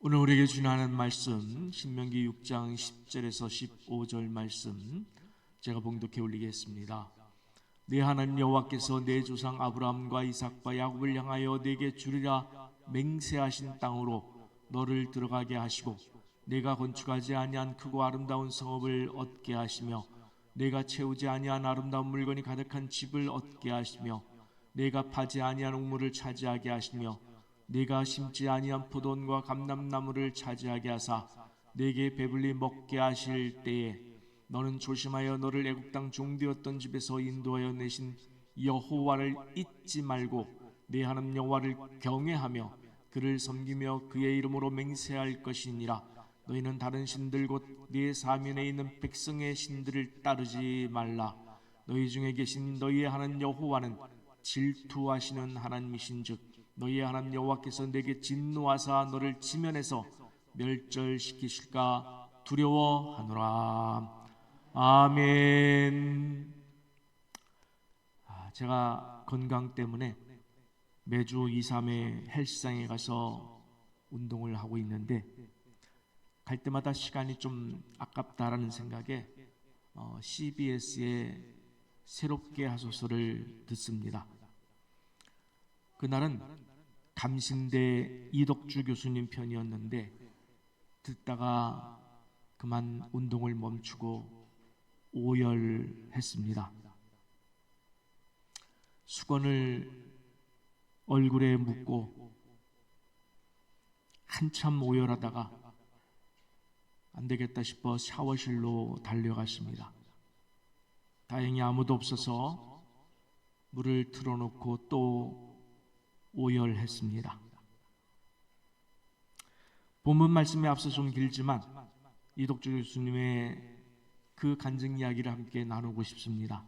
오늘 우리에게 주시는 말씀 신명기 6장 10절에서 15절 말씀 제가 봉독해 올리겠습니다. 네 하나님 여호와께서 내 조상 아브라함과 이삭과 야곱을 향하여 내게 주리라 맹세하신 땅으로 너를 들어가게 하시고 내가 건축하지 아니한 크고 아름다운 성읍을 얻게 하시며 내가 채우지 아니한 아름다운 물건이 가득한 집을 얻게 하시며 내가 파지 아니한 옥물을 차지하게 하시며 네가 심지 아니한 포도원과 감람나무를 차지하게 하사 네게 배불리 먹게 하실 때에 너는 조심하여 너를 애국 땅 종되었던 집에서 인도하여 내신 여호와를 잊지 말고 네 하나님 여호와를 경외하며 그를 섬기며 그의 이름으로 맹세할 것이니라. 너희는 다른 신들 곧 네 사면에 있는 백성의 신들을 따르지 말라. 너희 중에 계신 너희의 하나님 여호와는 질투하시는 하나님이신즉 너희의 하나님 여호와께서 내게 진노하사 너를 지면에서 멸절시키실까 두려워하노라. 아멘. 제가 건강 때문에 매주 2, 3회 헬스장에 가서 운동을 하고 있는데 갈 때마다 시간이 좀 아깝다라는 생각에 CBS의 새롭게 하소서를 듣습니다. 그날은 감신대 이덕주 교수님 편이었는데 듣다가 그만 운동을 멈추고 오열했습니다. 수건을 얼굴에 묻고 한참 오열하다가 안 되겠다 싶어 샤워실로 달려갔습니다. 다행히 아무도 없어서 물을 틀어놓고 또 오열했습니다. 본문 말씀에 앞서 좀 길지만 이덕주 교수님의 그 간증 이야기를 함께 나누고 싶습니다.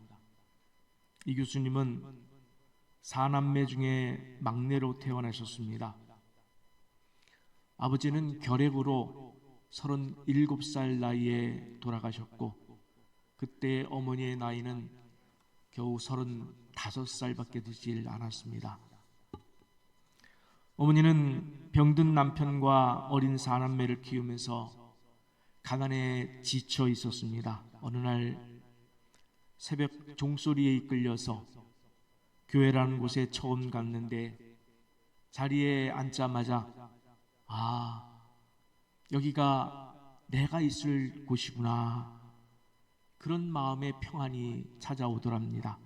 이 교수님은 4남매 중에 막내로 태어나셨습니다. 아버지는 결핵으로 37살 나이에 돌아가셨고 그때 어머니의 나이는 겨우 35살밖에 되질 않았습니다. 어머니는 병든 남편과 어린 4남매를 키우면서 가난에 지쳐 있었습니다. 어느 날 새벽 종소리에 이끌려서 교회라는 곳에 처음 갔는데 자리에 앉자마자 여기가 내가 있을 곳이구나, 그런 마음의 평안이 찾아오더랍니다.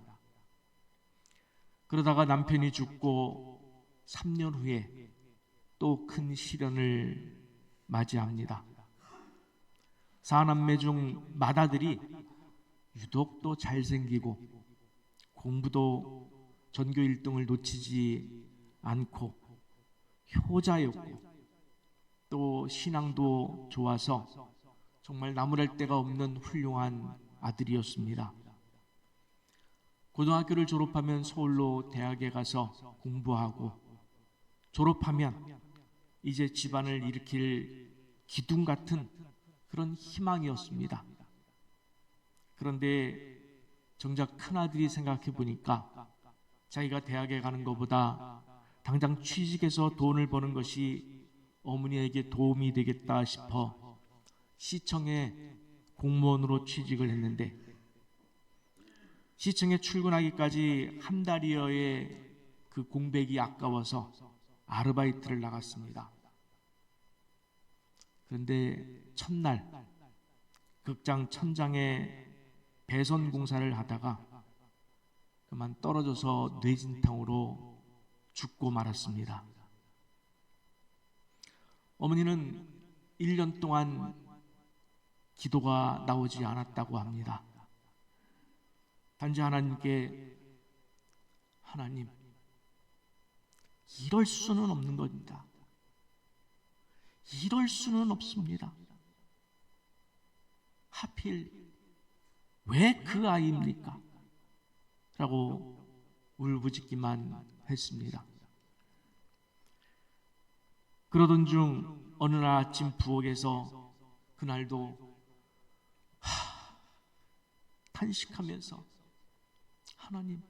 그러다가 남편이 죽고 3년 후에 또 큰 시련을 맞이합니다. 4남매 중 맏아들이 유독 또 잘생기고 공부도 전교 1등을 놓치지 않고 효자였고 또 신앙도 좋아서 정말 나무랄 데가 없는 훌륭한 아들이었습니다. 고등학교를 졸업하면 서울로 대학에 가서 공부하고 졸업하면 이제 집안을 일으킬 기둥 같은 그런 희망이었습니다. 그런데 정작 큰아들이 생각해 보니까 자기가 대학에 가는 것보다 당장 취직해서 돈을 버는 것이 어머니에게 도움이 되겠다 싶어 시청에 공무원으로 취직을 했는데 시청에 출근하기까지 한 달여의 그 공백이 아까워서 아르바이트를 나갔습니다. 그런데 첫날 극장 천장에 배선 공사를 하다가 그만 떨어져서 뇌진탕으로 죽고 말았습니다. 어머니는 1년 동안 기도가 나오지 않았다고 합니다. 단지 하나님께 하나님, 이럴 수는 없는 겁니다. 이럴 수는 없습니다. 하필 왜 그 아이입니까? 라고 울부짖기만 했습니다. 그러던 중 어느 날 아침 부엌에서 그날도 탄식하면서 하나님,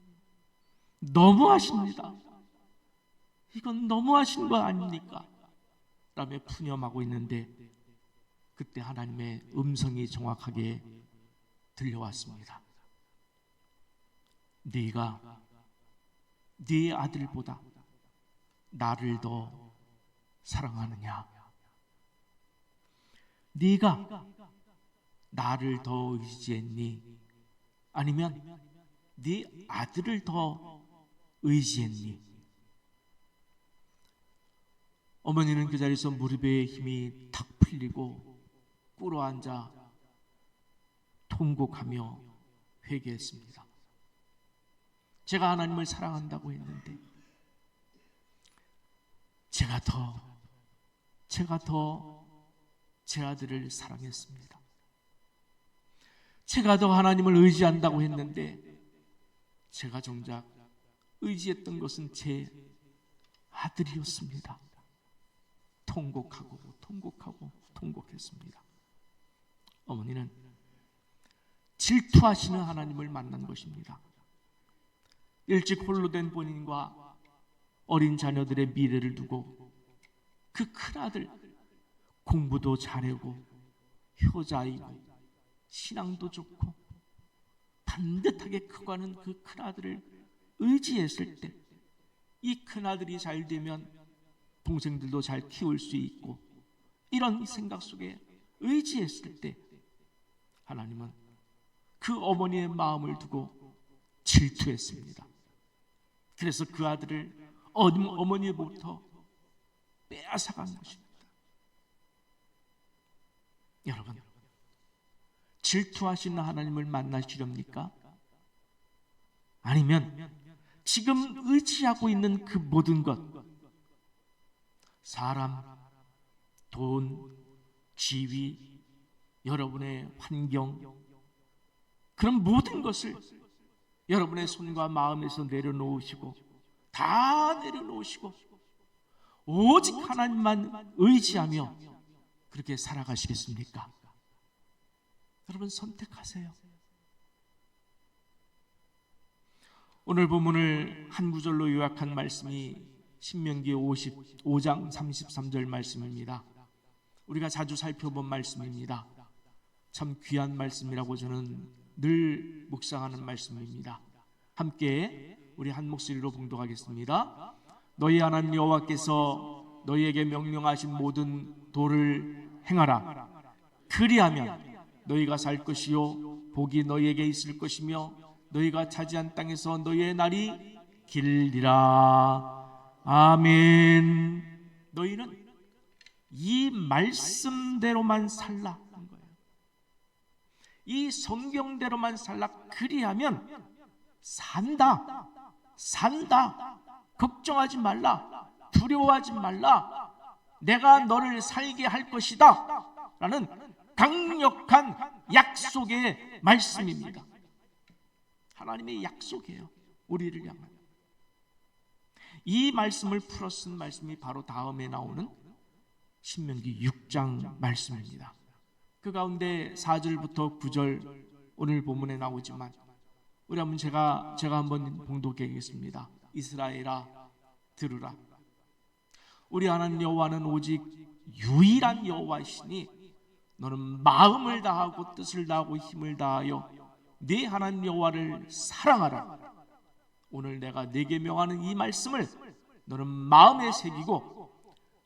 너무하십니다. 이건 너무하신 거 아닙니까? 라며 푸념하고 있는데 그때 하나님의 음성이 정확하게 들려왔습니다. 네가 네 아들보다 나를 더 사랑하느냐? 네가 나를 더 의지했니? 아니면 네 아들을 더 의지했니? 어머니는 그 자리에서 무릎에 힘이 탁 풀리고 꿇어앉아 통곡하며 회개했습니다. 제가 하나님을 사랑한다고 했는데 제가 더 제 아들을 사랑했습니다. 제가 더 하나님을 의지한다고 했는데 제가 정작 의지했던 것은 제 아들이었습니다. 통곡했습니다. 어머니는 질투하시는 하나님을 만난 것입니다. 일찍 홀로 된 본인과 어린 자녀들의 미래를 두고 그 큰아들 공부도 잘하고 효자이고 신앙도 좋고 반듯하게 커가는 그 큰아들을 의지했을 때 이 큰아들이 잘 되면 동생들도 잘 키울 수 있고 이런 생각 속에 의지했을 때 하나님은 그 어머니의 마음을 두고 질투했습니다. 그래서 그 아들을 어머니로부터 빼앗아간 것입니다. 여러분, 질투하시는 하나님을 만나시렵니까? 아니면 지금 의지하고 있는 그 모든 것, 사람, 돈, 지위, 여러분의 환경, 그런 모든 것을 여러분의 손과 마음에서 내려놓으시고 다 내려놓으시고 오직 하나님만 의지하며 그렇게 살아가시겠습니까? 여러분 선택하세요. 오늘 본문을 한 구절로 요약한 말씀이 신명기 55장 33절 말씀입니다. 우리가 자주 살펴본 말씀입니다. 참 귀한 말씀이라고 저는 늘 묵상하는 말씀입니다. 함께 우리 한 목소리로 봉독하겠습니다. 너희 하나님 여호와께서 너희에게 명령하신 모든 도를 행하라. 그리하면 너희가 살 것이요 복이 너희에게 있을 것이며 너희가 차지한 땅에서 너희의 날이 길리라. 아멘. 너희는 이 말씀대로만 살라. 이 성경대로만 살라. 그리하면 산다. 걱정하지 말라. 두려워하지 말라. 내가 너를 살게 할 것이다. 라는 강력한 약속의 말씀입니다. 하나님의 약속이에요. 우리를 향한. 이 말씀을 풀어 쓴 말씀이 바로 다음에 나오는 신명기 6장 말씀입니다. 그 가운데 4절부터 9절 오늘 본문에 나오지만 우리 한번 제가 한번 봉독하겠습니다. 이스라엘아 들으라. 우리 하나님 여호와는 오직 유일한 여호와이시니 너는 마음을 다하고 뜻을 다하고 힘을 다하여 네 하나님 여호와를 사랑하라. 오늘 내가 네게 명하는 이 말씀을 너는 마음에 새기고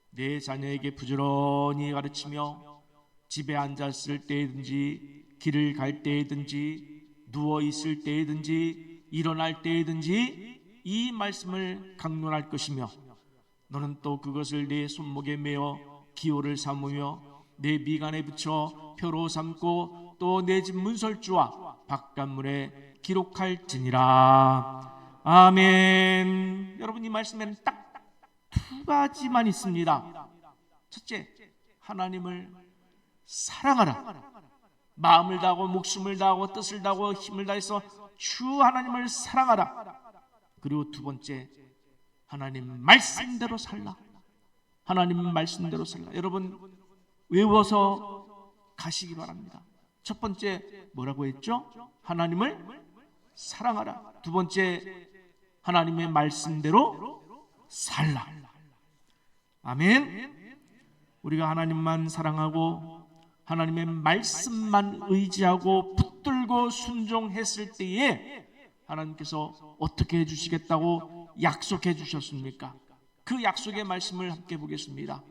내 자녀에게 부지런히 가르치며 집에 앉았을 때든지 길을 갈 때든지 누워 있을 때든지 일어날 때든지 이 말씀을 강론할 것이며 너는 또 그것을 네 손목에 메어 기호를 삼으며 내 미간에 붙여 표로 삼고 또 내 집 문설주와 바깥문에 기록할지니라. 아멘. 여러분, 이 말씀에는 딱 두 가지만 있습니다. 첫째, 하나님을 사랑하라. 마음을 다하고 목숨을 다하고 뜻을 다하고 힘을 다해서 주 하나님을 사랑하라. 그리고 두 번째, 하나님 말씀대로 살라. 하나님 말씀대로 살라. 여러분 외워서 가시기 바랍니다. 첫 번째 뭐라고 했죠? 하나님을 사랑하라. 두 번째, 하나님의 말씀대로 살라. 아멘. 우리가 하나님만 사랑하고 하나님의 말씀만 의지하고 붙들고 순종했을 때에 하나님께서 어떻게 해주시겠다고 약속해 주셨습니까? 그 약속의 말씀을 함께 보겠습니다.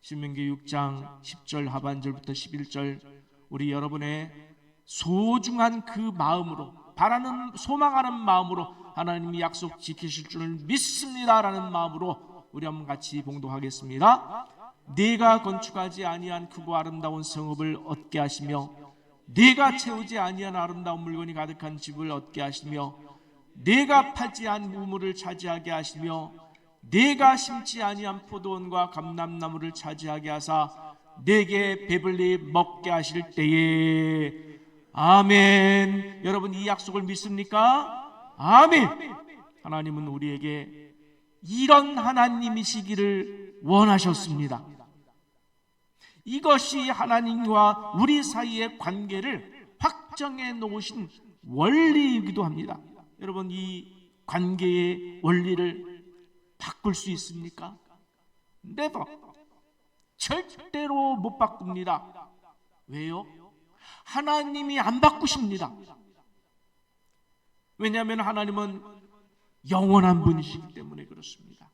신명기 6장 10절 하반절부터 11절, 우리 여러분의 소중한 그 마음으로, 바라는 소망하는 마음으로 하나님이 약속 지키실 줄 믿습니다라는 마음으로 우리 한번 같이 봉독하겠습니다. 네가 건축하지 아니한 크고 아름다운 성읍을 얻게 하시며 네가 채우지 아니한 아름다운 물건이 가득한 집을 얻게 하시며 네가 파지 않은 우물을 차지하게 하시며 네가 심지 아니한 포도원과 감람나무를 차지하게 하사 네게 배불리 먹게 하실 때에. 아멘. 여러분, 이 약속을 믿습니까? 아멘. 하나님은 우리에게 이런 하나님이시기를 원하셨습니다. 이것이 하나님과 우리 사이의 관계를 확정해 놓으신 원리이기도 합니다. 여러분, 이 관계의 원리를 바꿀 수 있습니까? Never. 절대로 못 바꿉니다. 왜요? 하나님이 안 바꾸십니다. 왜냐하면 하나님은 영원한 분이시기 때문에 그렇습니다.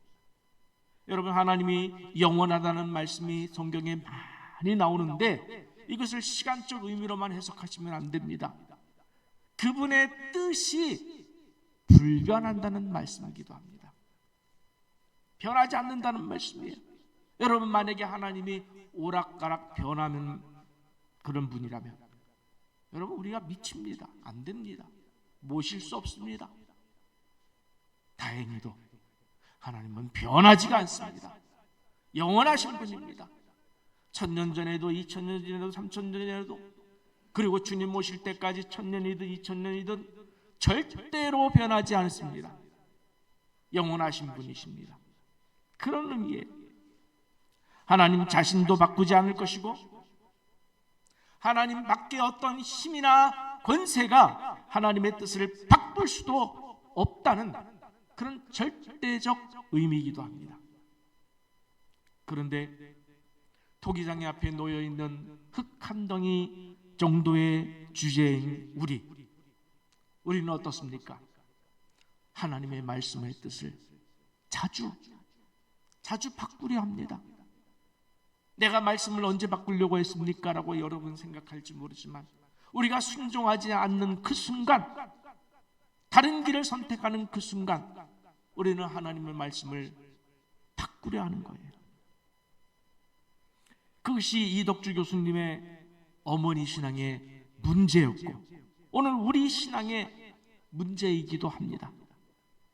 여러분, 하나님이 영원하다는 말씀이 성경에 많이 나오는데 이것을 시간적 의미로만 해석하시면 안 됩니다. 그분의 뜻이 불변한다는 말씀이기도 합니다. 변하지 않는다는 말씀이에요. 여러분, 만약에 하나님이 오락가락 변하는 그런 분이라면 여러분, 우리가 미칩니다. 안 됩니다. 모실 수 없습니다. 다행히도 하나님은 변하지가 않습니다. 영원하신 분입니다. 1000년 전에도 2000년 전에도 3000년 전에도, 그리고 주님 오실 때까지 1000년이든 2000년이든 절대로 변하지 않습니다. 영원하신 분이십니다. 그런 의미에 하나님 자신도 바꾸지 않을 것이고 하나님 밖에 어떤 힘이나 권세가 하나님의 뜻을 바꿀 수도 없다는 그런 절대적 의미이기도 합니다. 그런데 토기장의 앞에 놓여있는 흙 한 덩이 정도의 주제인 우리는 어떻습니까? 하나님의 말씀의 뜻을 자주 바꾸려 합니다. 내가 말씀을 언제 바꾸려고 했습니까? 라고 여러분 생각할지 모르지만 우리가 순종하지 않는 그 순간, 다른 길을 선택하는 그 순간 우리는 하나님의 말씀을 바꾸려 하는 거예요. 그것이 이덕주 교수님의 어머니 신앙의 문제였고 오늘 우리 신앙의 문제이기도 합니다.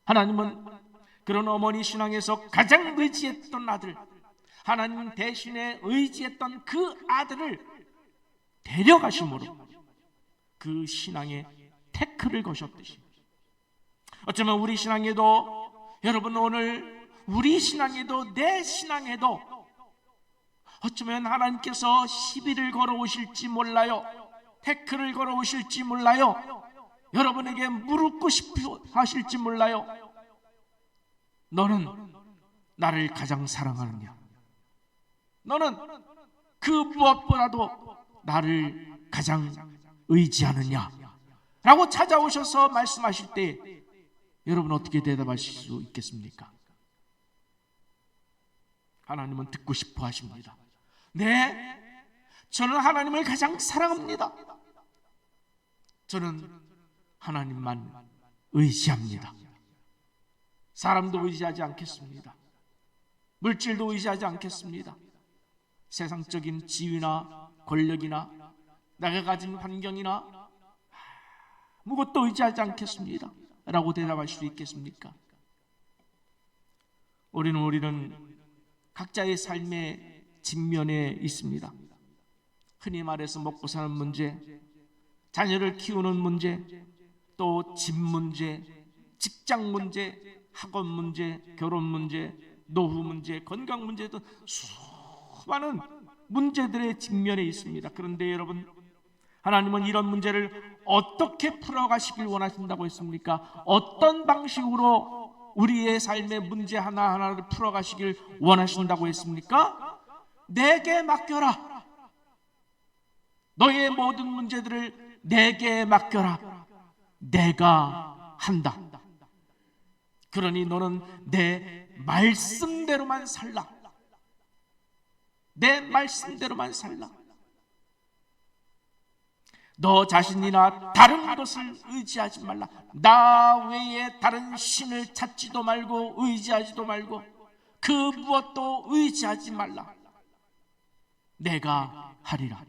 하나님은 그런 어머니 신앙에서 가장 의지했던 아들, 하나님 대신에 의지했던 그 아들을 데려가심으로 그 신앙에 태클을 거셨듯이 어쩌면 우리 신앙에도, 여러분 오늘 우리 신앙에도, 내 신앙에도 어쩌면 하나님께서 시비를 걸어오실지 몰라요. 태클을 걸어오실지 몰라요. 여러분에게 물고 싶어 하실지 몰라요. 너는 나를 가장 사랑하느냐? 너는 그 무엇보다도 나를 가장 의지하느냐? 라고 찾아오셔서 말씀하실 때 여러분 어떻게 대답하실 수 있겠습니까? 하나님은 듣고 싶어 하십니다. 네, 저는 하나님을 가장 사랑합니다. 저는 하나님만 의지합니다. 사람도 의지하지 않겠습니다. 물질도 의지하지 않겠습니다. 세상적인 지위나 권력이나 내가 가진 환경이나 아무것도 의지하지 않겠습니다. 라고 대답할 수 있겠습니까? 우리는 각자의 삶의 직면에 있습니다. 흔히 말해서 먹고 사는 문제, 자녀를 키우는 문제, 또 집 문제, 직장 문제, 학원 문제, 결혼 문제, 노후 문제, 건강 문제 등 수많은 문제들의 직면에 있습니다. 그런데 여러분, 하나님은 이런 문제를 어떻게 풀어가시길 원하신다고 했습니까? 어떤 방식으로 우리의 삶의 문제 하나하나를 풀어가시길 원하신다고 했습니까? 내게 맡겨라. 너의 모든 문제들을 내게 맡겨라. 내가 한다. 그러니 너는 내 말씀대로만 살라. 내 말씀대로만 살라. 너 자신이나 다른 것을 의지하지 말라. 나 외에 다른 신을 찾지도 말고 의지하지도 말고 그 무엇도 의지하지 말라. 내가 하리라.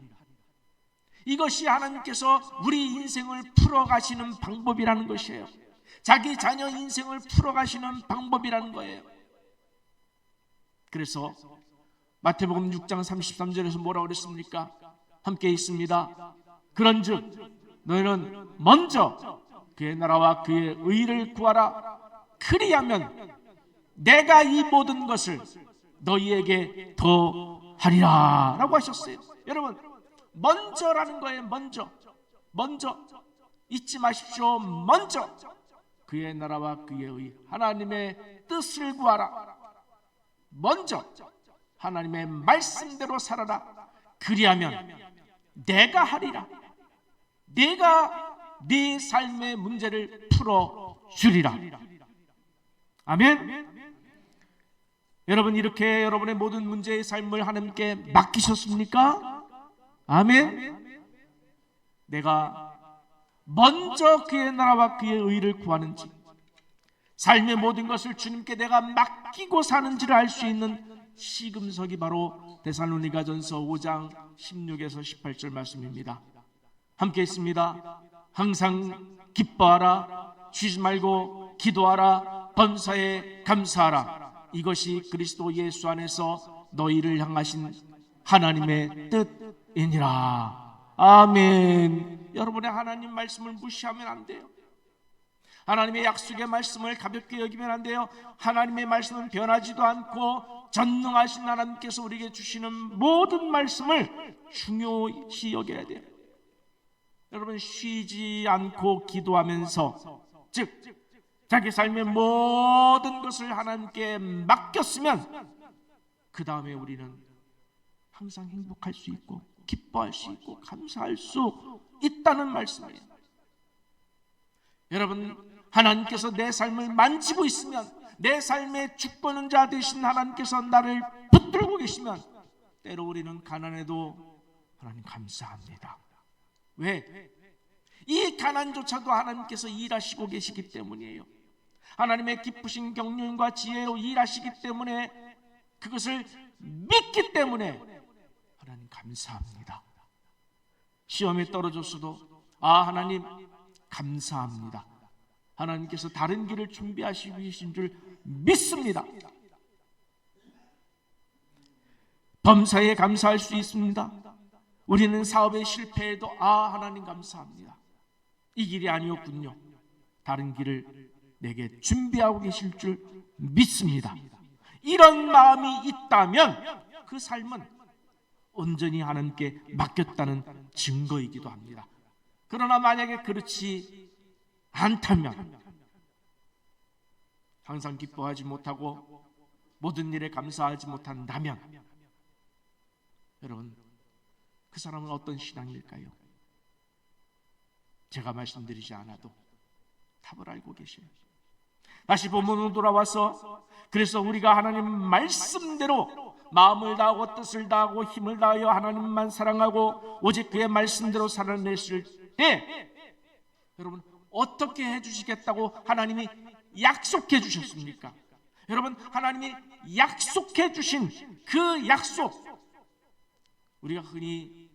이것이 하나님께서 우리 인생을 풀어가시는 방법이라는 것이에요. 자기 자녀 인생을 풀어가시는 방법이라는 거예요. 그래서 마태복음 6장 33절에서 뭐라고 그랬습니까? 함께 있습니다. 그런즉 너희는 먼저 그의 나라와 그의 의를 구하라. 그리하면 내가 이 모든 것을 너희에게 더 하리라 라고 하셨어요. 여러분, 먼저라는 거예요. 먼저 잊지 마십시오. 먼저 그의 나라와 그의 의, 하나님의 뜻을 구하라. 먼저 하나님의 말씀대로 살아라. 그리하면 내가 하리라. 내가 네 삶의 문제를 풀어주리라. 아멘. 여러분, 이렇게 여러분의 모든 문제의 삶을 하나님께 맡기셨습니까? 아멘. 내가 먼저 그의 나라와 그의 의를 구하는지, 삶의 모든 것을 주님께 내가 맡기고 사는지를 알 수 있는 시금석이 바로 데살로니가전서 5장 16에서 18절 말씀입니다. 함께 있습니다. 항상 기뻐하라. 쉬지 말고 기도하라. 범사에 감사하라. 이것이 그리스도 예수 안에서 너희를 향하신 하나님의 뜻이니라. 아멘. 여러분의 하나님 말씀을 무시하면 안 돼요. 하나님의 약속의 말씀을 가볍게 여기면 안 돼요. 하나님의 말씀은 변하지도 않고 전능하신 하나님께서 우리에게 주시는 모든 말씀을 중요시 여겨야 돼요. 여러분, 쉬지 않고 기도하면서, 즉 자기 삶의 모든 것을 하나님께 맡겼으면 그 다음에 우리는 항상 행복할 수 있고 기뻐할 수 있고 감사할 수 있다는 말씀이에요. 여러분, 하나님께서 내 삶을 만지고 있으면, 내 삶의 주권은 자 되신 하나님께서 나를 붙들고 계시면 때로 우리는 가난해도 하나님 감사합니다. 왜? 이 가난조차도 하나님께서 일하시고 계시기 때문이에요. 하나님의 기쁘신 경륜과 지혜로 일하시기 때문에, 그것을 믿기 때문에 하나님 감사합니다. 시험에 떨어졌어도 하나님 감사합니다. 하나님께서 다른 길을 준비하시고 계신 줄 믿습니다. 범사에 감사할 수 있습니다. 우리는 사업에 실패해도 하나님 감사합니다. 이 길이 아니었군요. 다른 길을 내게 준비하고 계실 줄 믿습니다. 이런 마음이 있다면 그 삶은 온전히 하나님께 맡겼다는 증거이기도 합니다. 그러나 만약에 그렇지 않다면, 항상 기뻐하지 못하고 모든 일에 감사하지 못한다면, 여러분, 그 사람은 어떤 신앙일까요? 제가 말씀드리지 않아도 답을 알고 계셔요. 다시 본문으로 돌아와서, 그래서 우리가 하나님 말씀대로 마음을 다하고 뜻을 다하고 힘을 다하여 하나님만 사랑하고 오직 그의 말씀대로 살아냈을 때, 여러분, 어떻게 해주시겠다고 하나님이 약속해 주셨습니까? 여러분, 하나님이 약속해 주신 그 약속, 우리가 흔히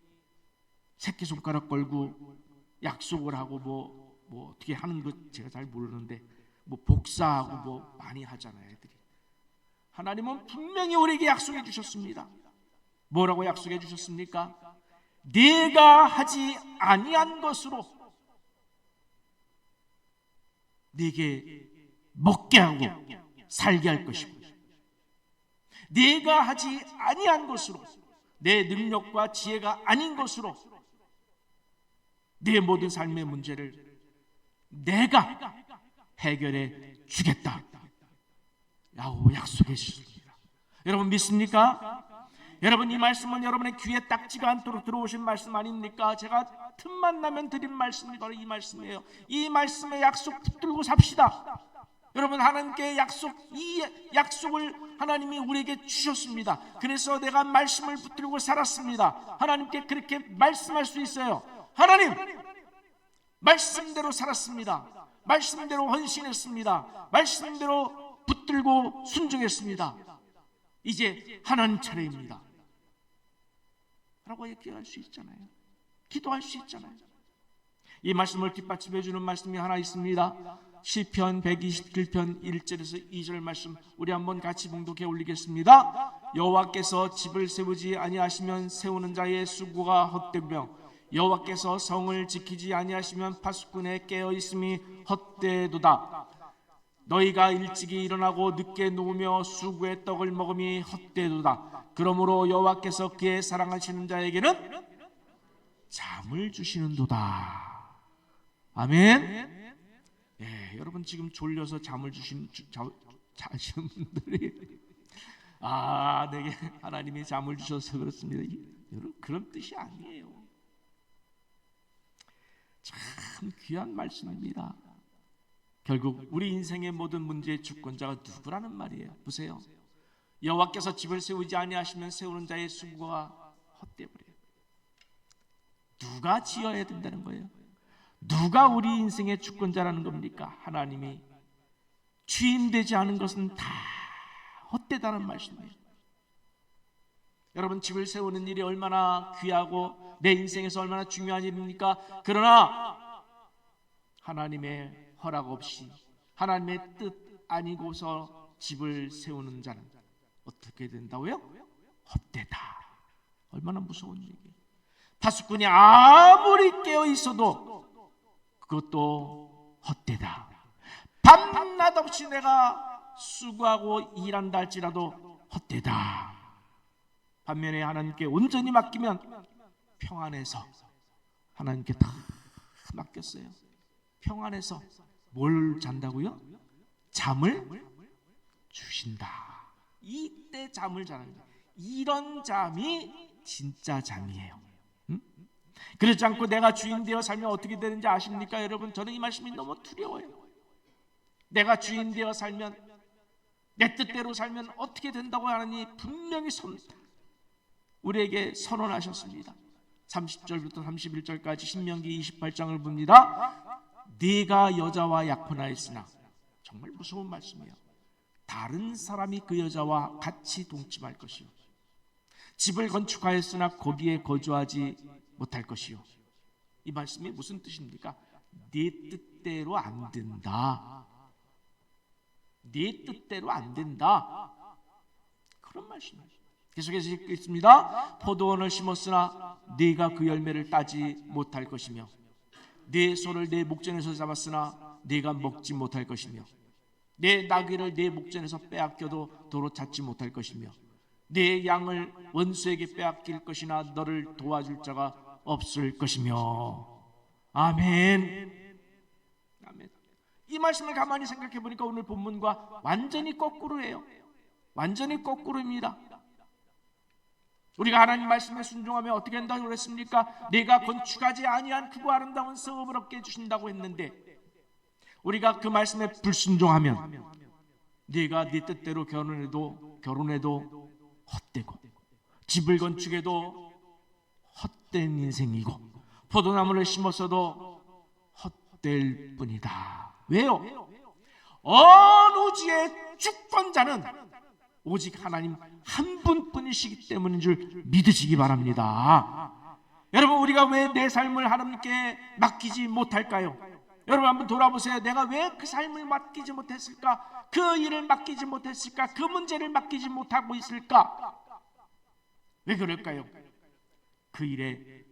새끼손가락 걸고 약속을 하고 뭐 어떻게 하는 것 제가 잘 모르는데, 뭐 복사하고 뭐 많이 하잖아요, 애들이. 하나님은 분명히 우리에게 약속해 주셨습니다. 뭐라고 약속해 주셨습니까? 네가 하지 아니한 것으로 네게 먹게 하고 살게 할 것이고, 네가 하지 아니한 것으로, 내 능력과 지혜가 아닌 것으로 네 모든 삶의 문제를 내가 해결해 주겠다 라고 약속해 주셨습니다. 여러분, 믿습니까? 여러분, 이 말씀은 여러분의 귀에 딱지가 않도록 들어오신 말씀 아닙니까? 제가 틈만 나면 드린 말씀이 바로 이 말씀이에요. 이 말씀의 약속 붙들고 삽시다. 여러분, 하나님께 이 약속을 하나님이 우리에게 주셨습니다. 그래서 내가 말씀을 붙들고 살았습니다. 하나님께 그렇게 말씀할 수 있어요. 하나님, 말씀대로 살았습니다. 말씀대로 헌신했습니다. 말씀대로 붙들고 순종했습니다. 이제 하나님 차례입니다 라고 얘기할 수 있잖아요. 기도할 수 있잖아요. 이 말씀을 뒷받침해 주는 말씀이 하나 있습니다. 시편 127편 1절에서 2절 말씀, 우리 한번 같이 봉독해 올리겠습니다. 여호와께서 집을 세우지 아니하시면 세우는 자의 수고가 헛되며 여호와께서 성을 지키지 아니하시면 파수꾼의 깨어 있음이 헛되도다. 너희가 일찍이 일어나고 늦게 누우며 수구의 떡을 먹음이 헛되도다. 그러므로 여호와께서 그의 사랑하시는 자에게는 잠을 주시는도다. 아멘. 예, 여러분, 지금 졸려서 잠을 자시는 분들이 내게 하나님이 잠을 주셔서 그렇습니다. 여러분, 그런 뜻이 아니에요. 참 귀한 말씀입니다. 결국 우리 인생의 모든 문제의 주권자가 누구라는 말이에요. 보세요. 여호와께서 집을 세우지 아니하시면 세우는 자의 수고가 헛되버려요. 누가 지어야 된다는 거예요? 누가 우리 인생의 주권자라는 겁니까? 하나님이. 주인 되지 않은 것은 다 헛되다는 말씀이에요. 여러분, 집을 세우는 일이 얼마나 귀하고 내 인생에서 얼마나 중요한 일입니까? 그러나 하나님의 허락 없이, 하나님의 뜻 아니고서 집을 세우는 자는 어떻게 된다고요? 헛되다. 얼마나 무서운 얘기예요. 파수꾼이 아무리 깨어 있어도 그것도 헛되다. 밤낮 없이 내가 수고하고 일한다 할지라도 헛되다. 반면에 하나님께 온전히 맡기면 평안해서, 하나님께 다 맡겼어요. 평안해서 뭘 잔다고요? 잠을 주신다. 이때 잠을 자는 거예요. 이런 잠이 진짜 잠이에요. 그렇지 않고 내가 주인 되어 살면 어떻게 되는지 아십니까? 여러분, 저는 이 말씀이 너무 두려워요. 내가 주인 되어 살면, 내 뜻대로 살면 어떻게 된다고 하나님이 분명히 우리에게 선언하셨습니다. 30절부터 31절까지 신명기 28장을 봅니다. 네가 여자와 약혼하였으나, 정말 무서운 말씀이에요. 다른 사람이 그 여자와 같이 동침할 것이요, 집을 건축하였으나 거기에 거주하지 못할 것이요. 이 말씀이 무슨 뜻입니까? 네 뜻대로 안 된다. 네 뜻대로 안 된다. 그런 말씀이에요. 계속해서 읽겠습니다. 포도원을 심었으나 네가 그 열매를 따지 못할 것이며, 네 소를 네 목전에서 잡았으나 네가 먹지 못할 것이며, 내 나귀를 네 목전에서 빼앗겨도 도로 찾지 못할 것이며, 내 양을 원수에게 빼앗길 것이나 너를 도와줄 자가 없을 것이며. 아멘. 아멘. 이 말씀을 가만히 생각해 보니까 오늘 본문과 완전히 거꾸로예요. 완전히 거꾸로입니다. 우리가 하나님 말씀에 순종하면 어떻게 한다고 그랬습니까? 내가 건축하지 아니한 크고 아름다운 성읍을 얻게 해주신다고 했는데, 우리가 그 말씀에 불순종하면 네가 네 뜻대로 결혼해도 헛되고, 집을 건축해도 헛된 인생이고, 포도나무를 심었어도 헛될 뿐이다. 왜요? 어느 지의 주권자는 오직 하나님 한 분뿐이시기 때문인 줄 믿으시기 바랍니다. 여러분, 우리가 왜 내 삶을 하나님께 맡기지 못할까요? 여러분, 한번 돌아보세요. 내가 왜 그 삶을 맡기지 못했을까? 그 일을 맡기지 못했을까? 그 문제를 맡기지 못하고 있을까? 왜 그럴까요? 그 일에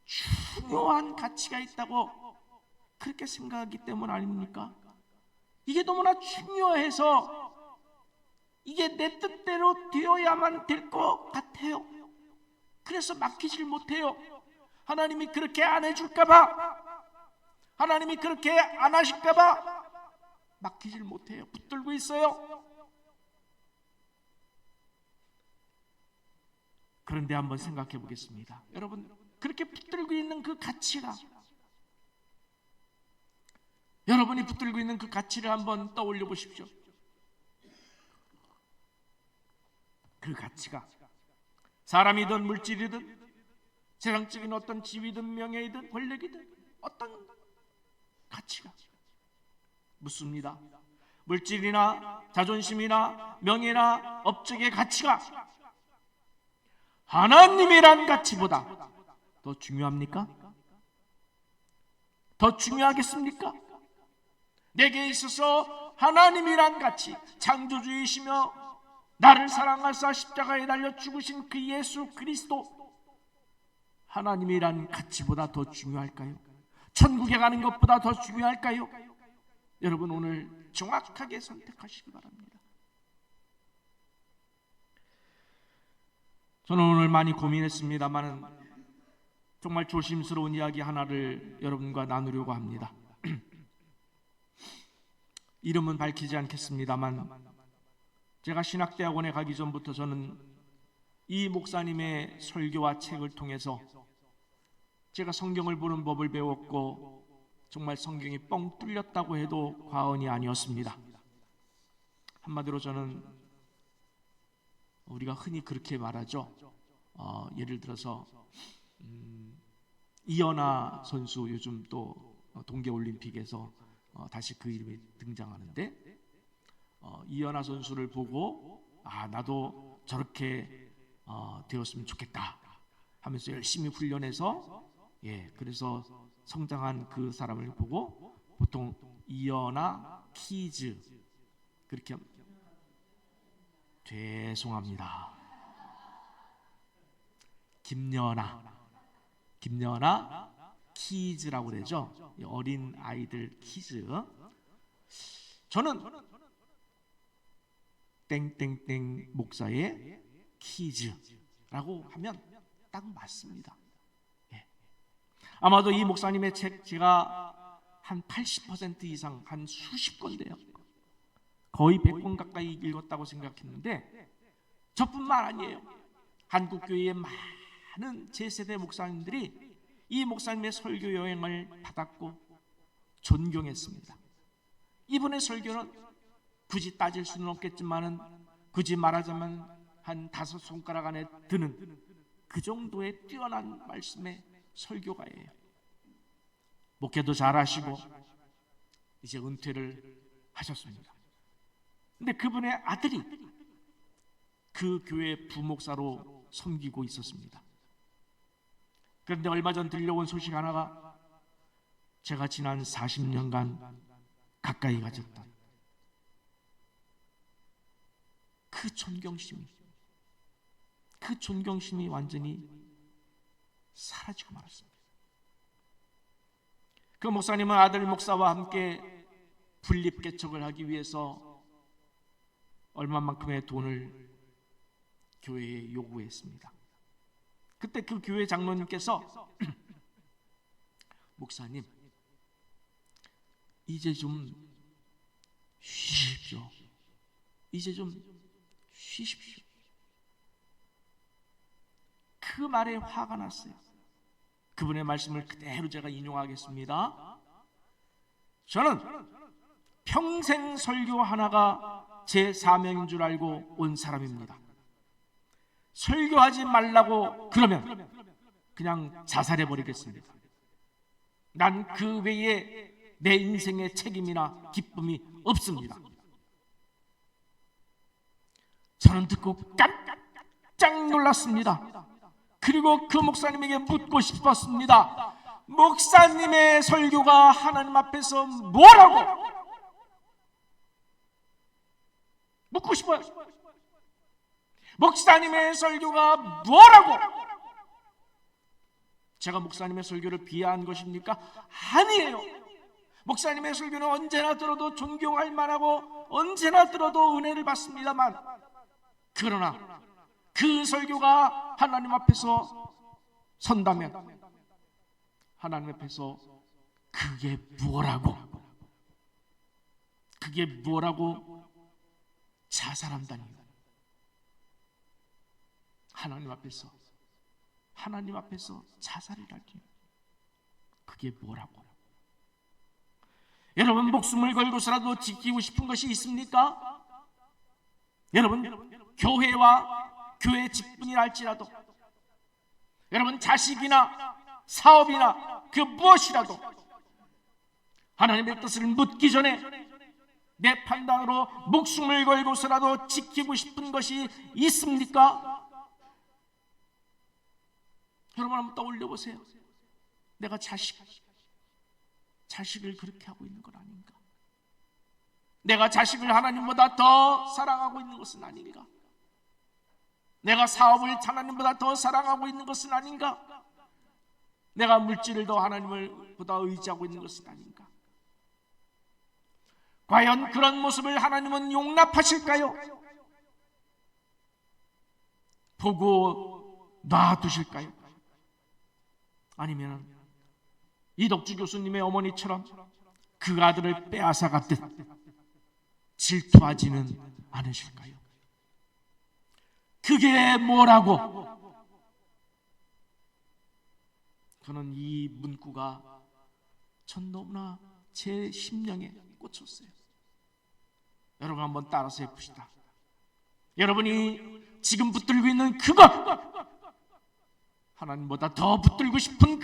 중요한 가치가 있다고 그렇게 생각하기 때문 아닙니까? 이게 너무나 중요해서 이게 내 뜻대로 되어야만 될 것 같아요. 그래서 맡기질 못해요. 하나님이 그렇게 안 해줄까봐, 하나님이 그렇게 안 하실까봐 맡기질 못해요. 붙들고 있어요. 그런데 한번 생각해 보겠습니다. 여러분, 그렇게 붙들고 있는 그 가치가, 여러분이 붙들고 있는 그 가치를 한번 떠올려 보십시오. 그 가치가 사람이든 물질이든 세상적인 어떤 지위든 명예이든 권력이든 어떤 가치가 묻습니다. 물질이나 자존심이나 명예나 업적의 가치가 하나님이란 가치보다 더 중요합니까? 더 중요하겠습니까? 내게 있어서 하나님이란 가치, 창조주이시며 나를 사랑하사 십자가에 달려 죽으신 그 예수 그리스도, 하나님이란 가치보다 더 중요할까요? 천국에 가는 것보다 더 중요할까요? 여러분, 오늘 정확하게 선택하시기 바랍니다. 저는 오늘 많이 고민했습니다만 정말 조심스러운 이야기 하나를 여러분과 나누려고 합니다. 이름은 밝히지 않겠습니다만 제가 신학대학원에 가기 전부터 저는 이 목사님의 설교와 책을 통해서 제가 성경을 보는 법을 배웠고 정말 성경이 뻥 뚫렸다고 해도 과언이 아니었습니다. 한마디로 저는 우리가 흔히 그렇게 말하죠. 예를 들어서 이연아 선수, 요즘 또 동계올림픽에서 다시 그 이름이 등장하는데, 이연아 선수를 보고 나도 저렇게 되었으면 좋겠다 하면서 열심히 훈련해서 그래서 성장한 그 사람을 보고 보통 이연아 키즈 그렇게 죄송합니다. 김연아 키즈라고 그러죠. 어린 아이들 키즈. 저는 땡땡땡 목사의 키즈라고 하면 딱 맞습니다. 아마도 이 목사님의 책 제가 한 80% 이상, 한 수십 권인데요, 거의 100권 가까이 읽었다고 생각했는데 저뿐만 아니에요. 한국교회의 많은 제세대 목사님들이 이 목사님의 설교 여행을 받았고 존경했습니다. 이분의 설교는 굳이 따질 수는 없겠지만은 굳이 말하자면 한 5손가락 안에 드는 그 정도의 뛰어난 말씀의 설교가예요. 목회도 잘하시고 이제 은퇴를 하셨습니다. 근데 그분의 아들이 그 교회 부목사로 섬기고 있었습니다. 그런데 얼마 전 들려온 소식 하나가 제가 지난 40년간 가까이 가졌던 그 존경심이 완전히 사라지고 말았습니다. 그 목사님은 아들 목사와 함께 분립개척을 하기 위해서 얼마만큼의 돈을 교회에 요구했습니다. 그때 그 교회 장로님께서 목사님, 이제 좀 쉬십시오. 이제 좀 쉬십시오. 그 말에 화가 났어요. 그분의 말씀을 그대로 제가 인용하겠습니다. 저는 평생 설교 하나가 제 사명인 줄 알고 온 사람입니다. 설교하지 말라고 그러면 그냥 자살해버리겠습니다. 난 그 외에 내 인생의 책임이나 기쁨이 없습니다. 저는 듣고 깜짝 놀랐습니다. 그리고 그 목사님에게 묻고 싶었습니다. 목사님의 설교가 하나님 앞에서 뭐라고? 묻고 싶어요. 목사님의 설교가 뭐라고? 제가 목사님의 설교를 비하한 것입니까? 아니에요. 목사님의 설교는 언제나 들어도 존경할 만하고 언제나 들어도 은혜를 받습니다만, 그러나 그 설교가 하나님 앞에서 선다면 하나님 앞에서 그게 뭐라고 자살한다니. 하나님 앞에서 자살을 하기, 그게 뭐라고? 여러분, 목숨을 걸고서라도 지키고 싶은 것이 있습니까? 여러분, 교회와 교회 직분이라 할지라도, 여러분, 자식이나 사업이나 그 무엇이라도 하나님의 뜻을 묻기 전에 내 판단으로 목숨을 걸고서라도 지키고 싶은 것이 있습니까? 여러분, 한번 떠올려 보세요. 내가 자식을 그렇게 하고 있는 건 아닌가? 내가 자식을 하나님보다 더 사랑하고 있는 것은 아닌가? 내가 사업을 하나님보다 더 사랑하고 있는 것은 아닌가? 내가 물질을 더 하나님을 보다 의지하고 있는 것은 아닌가? 과연 그런 모습을 하나님은 용납하실까요? 보고 놔두실까요? 아니면 이덕주 교수님의 어머니처럼 그 아들을 빼앗아갔듯 질투하지는 않으실까요? 그게 뭐라고? 저는 이 문구가 전 너무나 제 심령에 꽂혔어요. 여러분, 한번 따라서 해봅시다. 여러분이 지금 붙들고 있는 그것, 하나님보다 더 붙들고 싶은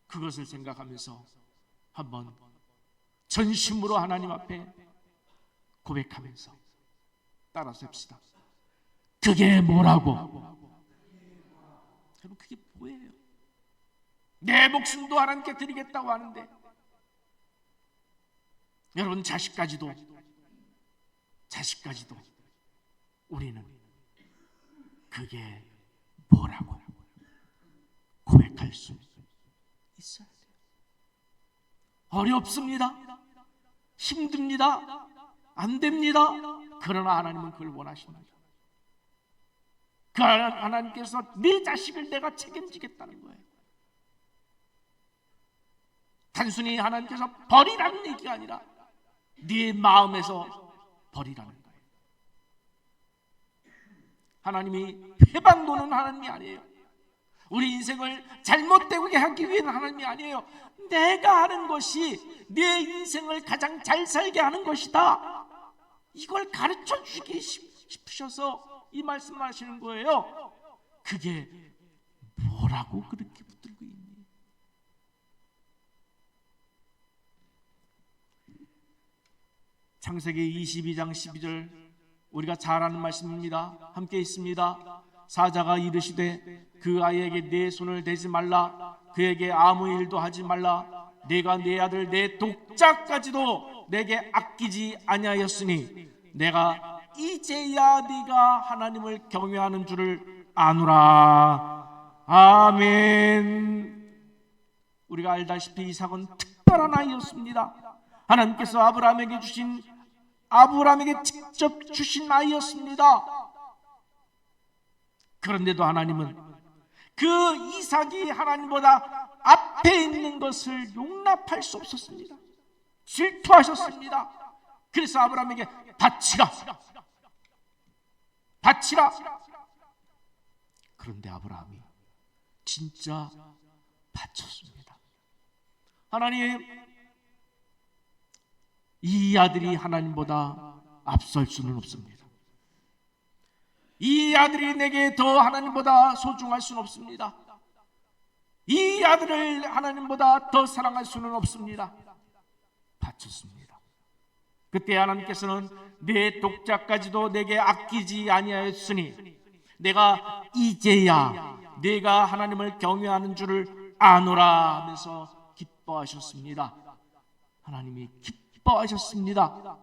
그것을 생각하면서 한번 전심으로 하나님 앞에 고백하면서 따라서 합시다. 그게 뭐라고? 여러분, 그게 뭐예요? 내 목숨도 하나님께 드리겠다고 하는데, 여러분, 자식까지도 우리는 그게 뭐라고 고백할 수 있어야 돼요. 어렵습니다. 힘듭니다. 안 됩니다. 그러나 하나님은 그걸 원하십니다. 그 하나님께서 네 자식을 내가 책임지겠다는 거예요. 단순히 하나님께서 버리라는 얘기가 아니라 네 마음에서 버리라는 거예요. 하나님이 회방 도는 하나님이 아니에요. 우리 인생을 잘못되게 하기 위한 하나님이 아니에요. 내가 하는 것이 내 인생을 가장 잘 살게 하는 것이다. 이걸 가르쳐 주기 싶으셔서 이 말씀을 하시는 거예요. 그게 뭐라고 그렇게 붙들고 있니? 창세기 22장 12절, 우리가 잘 아는 말씀입니다. 함께 있습니다. 사자가 이르시되 그 아이에게 내 손을 대지 말라, 그에게 아무 일도 하지 말라. 내가 내 아들 내 독자까지도 내게 아끼지 아니하였으니 내가 이제야 네가 하나님을 경외하는 줄을 아노라. 아멘. 우리가 알다시피 이삭은 특별한 아이였습니다. 하나님께서 아브라함에게 직접 주신 아이였습니다. 그런데도 하나님은 그 이삭이 하나님보다 앞에 있는 것을 용납할 수 없었습니다. 질투하셨습니다. 그래서 아브라함에게 바치라. 그런데 아브라함이 진짜 바쳤습니다. 하나님, 이 아들이 하나님보다 앞설 수는 없습니다. 이 아들이 내게 더 하나님보다 소중할 수는 없습니다. 이 아들을 하나님보다 더 사랑할 수는 없습니다. 바쳤습니다. 그때 하나님께서는 내 독자까지도 내게 아끼지 아니하였으니 내가 이제야 내가 하나님을 경외하는 줄을 아노라 하면서 기뻐하셨습니다. 하나님이 기뻐하셨습니다.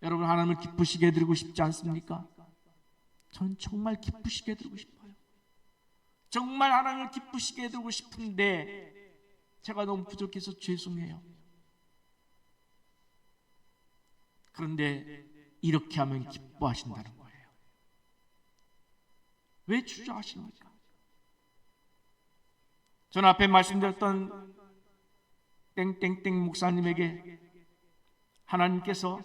여러분, 하나님을 기쁘시게 해드리고 싶지 않습니까? 전 정말 기쁘시게 해드리고 싶어요. 정말 하나님을 기쁘시게 해드리고 싶은데 제가 너무 부족해서 죄송해요. 그런데 이렇게 하면 기뻐하신다는 거예요. 왜 주저하십니까? 전 앞에 말씀드렸던 땡땡땡 목사님에게 하나님께서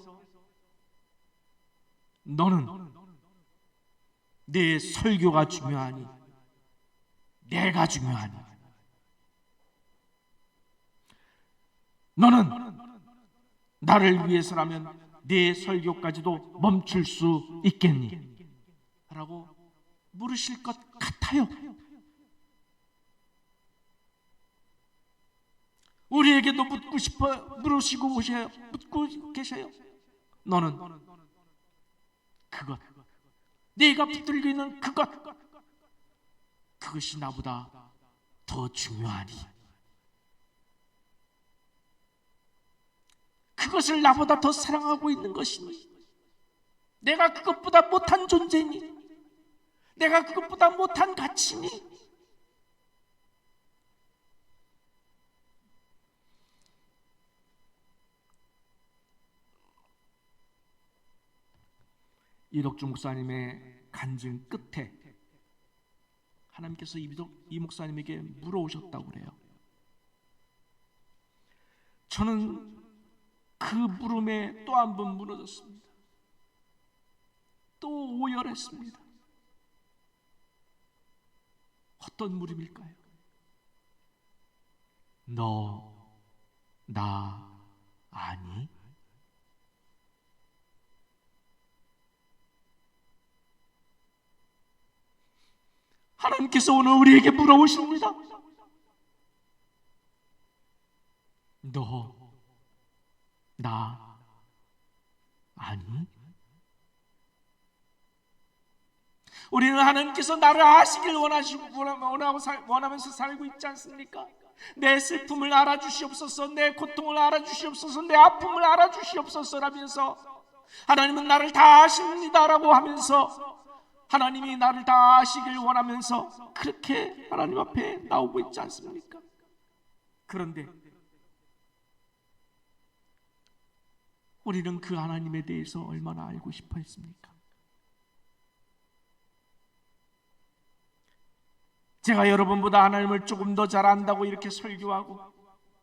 너는 내 설교가 중요하니? 내가 중요하니? 너는 나를 위해서라면 내 설교까지도 멈출 수 있겠니? 라고 물으실 것 같아요. 우리에게도 물으시고 오셔요. 묻고 계셔요. 너는 그것, 네가 붙들고 있는 그것이 나보다 더 중요하니? 그것을 나보다 더 사랑하고 있는 것이니? 내가 그것보다 못한 존재니? 내가 그것보다 못한 가치니? 이덕주 목사님의 간증 끝에 하나님께서 이 목사님에게 물어오셨다고 그래요. 저는 그 물음에 또 한 번 무너졌습니다. 또 오열했습니다. 어떤 물음일까요? 너 나 아니? 하나님께서 오늘 우리에게 물어보십니다. 너 나 아니? 우리는 하나님께서 나를 아시길 원하면서 살고 있지 않습니까? 내 슬픔을 알아주시옵소서, 내 고통을 알아주시옵소서, 내 아픔을 알아주시옵소서라면서 하나님은 나를 다 아십니다라고 하면서 하나님이 나를 다 아시길 원하면서 그렇게 하나님 앞에 나오고 있지 않습니까? 그런데 우리는 그 하나님에 대해서 얼마나 알고 싶어 했습니까? 제가 여러분보다 하나님을 조금 더 잘 안다고 이렇게 설교하고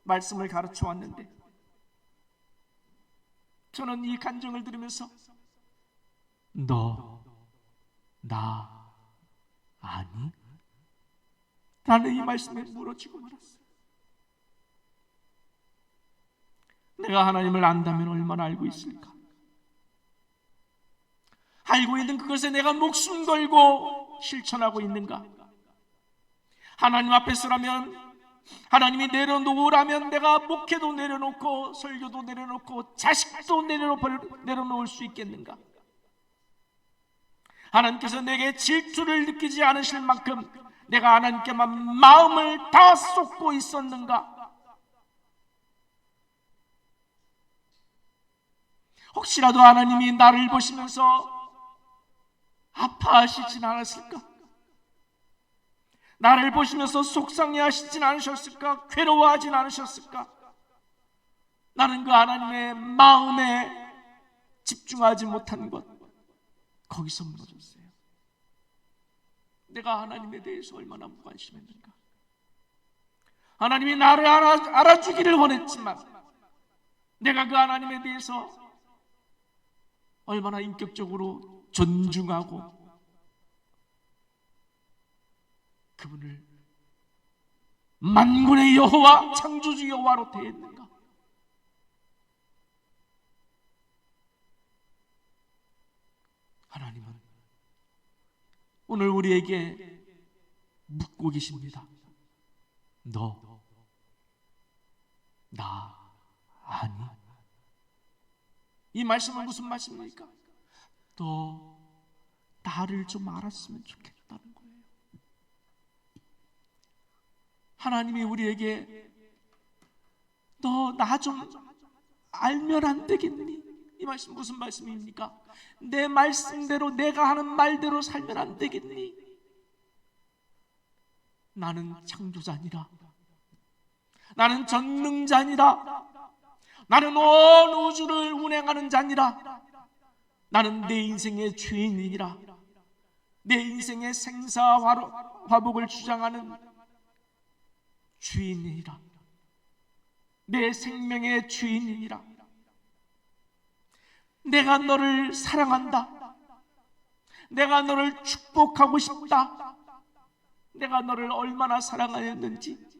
말씀을 가르쳐 왔는데, 저는 이 간증을 들으면서 너 나 아니? 라는 이 말씀에 무너지고 말았어요. 내가 하나님을 안다면 얼마나 알고 있을까? 알고 있는 그것에 내가 목숨 걸고 실천하고 있는가? 하나님 앞에서라면, 하나님이 내려놓으라면 내가 목회도 내려놓고 설교도 내려놓고 자식도 내려놓을 수 있겠는가? 하나님께서 내게 질투를 느끼지 않으실 만큼 내가 하나님께만 마음을 다 쏟고 있었는가? 혹시라도 하나님이 나를 보시면서 아파하시진 않았을까? 나를 보시면서 속상해하시진 않으셨을까? 괴로워하진 않으셨을까? 나는 그 하나님의 마음에 집중하지 못한 것, 거기서 무너졌어요. 내가 하나님에 대해서 얼마나 무관심했는가? 하나님이 나를 알아주기를 원했지만 내가 그 하나님에 대해서 얼마나 인격적으로 존중하고 그분을 만군의 여호와, 창조주 여호와로 대했는가? 하나님은 오늘 우리에게 묻고 계십니다. 너 나 아니? 이 말씀은 무슨 말씀입니까? 너 나를 좀 알았으면 좋겠다는 거예요. 하나님이 우리에게 너 나 좀 알면 안 되겠니? 이 말씀 무슨 말씀입니까? 내 말씀대로, 내가 하는 말대로 살면 안 되겠니? 나는 창조자니라. 나는 전능자니라. 나는 온 우주를 운행하는 자니라. 나는 내 인생의 주인이니라. 내 인생의 생사화복을 주장하는 주인이니라. 내 생명의 주인이니라. 내가 너를 사랑한다. 내가 너를 축복하고 싶다. 내가 너를 얼마나 사랑하였는지.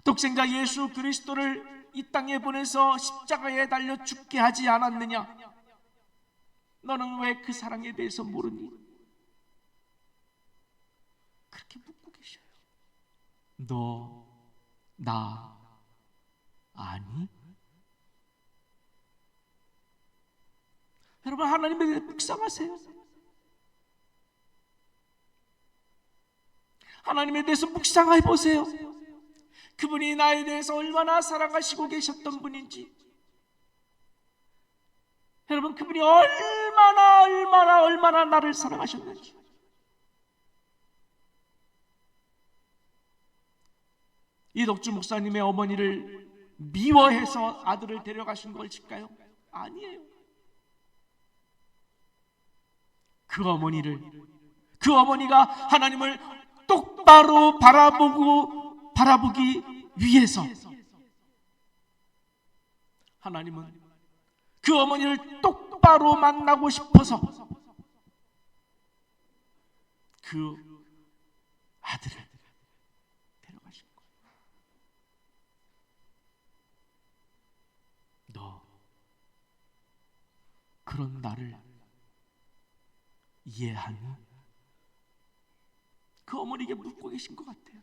독생자 예수 그리스도를 이 땅에 보내서 십자가에 달려 죽게 하지 않았느냐? 너는 왜 그 사랑에 대해서 모르니? 그렇게 묻고 계셔요. 너, 나 아니? 여러분, 하나님에 대해 묵상하세요. 하나님에 대해서 묵상해 보세요. 그분이 나에 대해서 얼마나 사랑하시고 계셨던 분인지. 여러분, 그분이 얼마나 나를 사랑하셨는지. 이덕주 목사님의 어머니를 미워해서 아들을 데려가신 걸까요? 아니에요. 그 어머니가 하나님을 똑바로 바라보기 위해서 하나님은 그 어머니를 똑바로 만나고 싶어서 그 아들을 데려가신 거예요. 너 그런 나를 이해하니? 그 어머니에게 묻고 계신 것 같아요.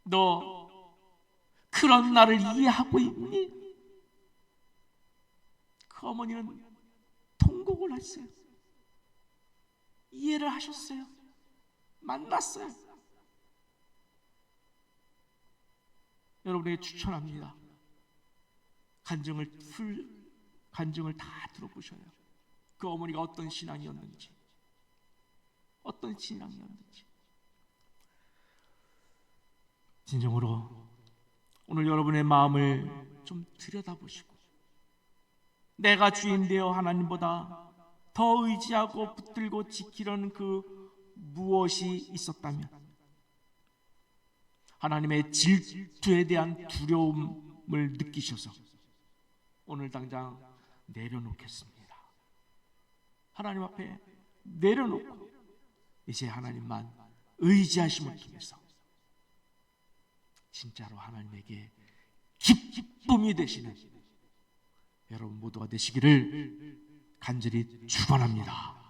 너 그런 나를 이해하고 있니? 그 어머니는 통곡을 했어요. 이해를 하셨어요. 만났어요. 여러분에게 추천합니다. 간증을 다 들어보셔요. 그 어머니가 어떤 신앙이었는지, 진정으로 오늘 여러분의 마음을 좀 들여다보시고, 내가 주인 되어 하나님보다 더 의지하고 붙들고 지키려는 그 무엇이 있었다면, 하나님의 질투에 대한 두려움을 느끼셔서 오늘 당장 내려놓겠습니다. 하나님 앞에 내려놓고 이제 하나님만 의지하심을 통해서 진짜로 하나님에게 기쁨이 되시는 여러분 모두가 되시기를 간절히 축원합니다.